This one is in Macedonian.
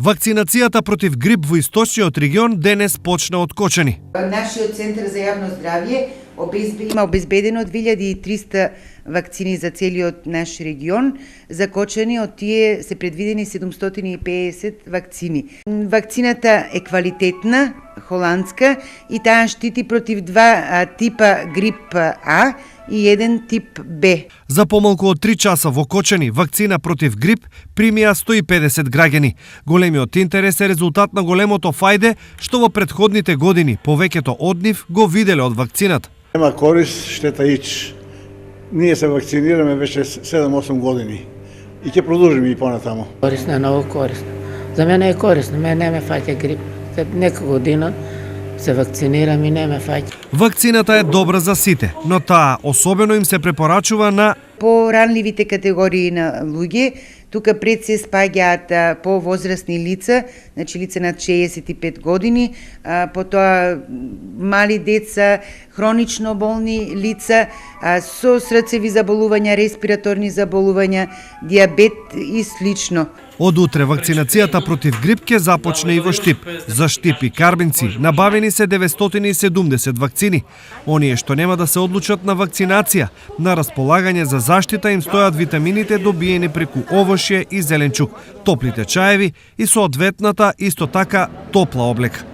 Вакцинацијата против грип во источниот регион денес почна од Кочани. Нашиот центар за јавно здравје има обезбедено 2300 вакцини за целиот наш регион. За Кочани од тие се предвидени 750 вакцини. Вакцината е квалитетна, холандска и таа штити против два типа грип А и еден тип Б. За помалку од 3 часа во Кочани вакцина против грип примија 150 граѓани. Големиот интерес е резултат на големото фајде што во претходните години повеќето од нив го виделе од вакцината. Нема корис, штета ич. Ние се вакцинираме веќе 7-8 години и ќе продолжиме и понатамо. Корисно е, многу корисно. За мене е корисно, мене не ме фаќа грип. Нека година се вакцинирам и не ме фаќа. Вакцината е добра за сите, но таа особено им се препорачува на По-ранливите категории на луѓе, тука пред се спаѓаат по-возрастни лица, значи лица над 65 години, потоа мали деца, хронично болни лица, со срцеви заболувања, респираторни заболувања, диабет и слично. Од утре вакцинацијата против грип ќе започне и во Штип. За Штип и Карбинци набавени се 970 вакцини. Оние што нема да се одлучат на вакцинација, на располагање за заштита им стојат витамините добиени преку овошје и зеленчук, топлите чаеви и соодветната исто така топла облека.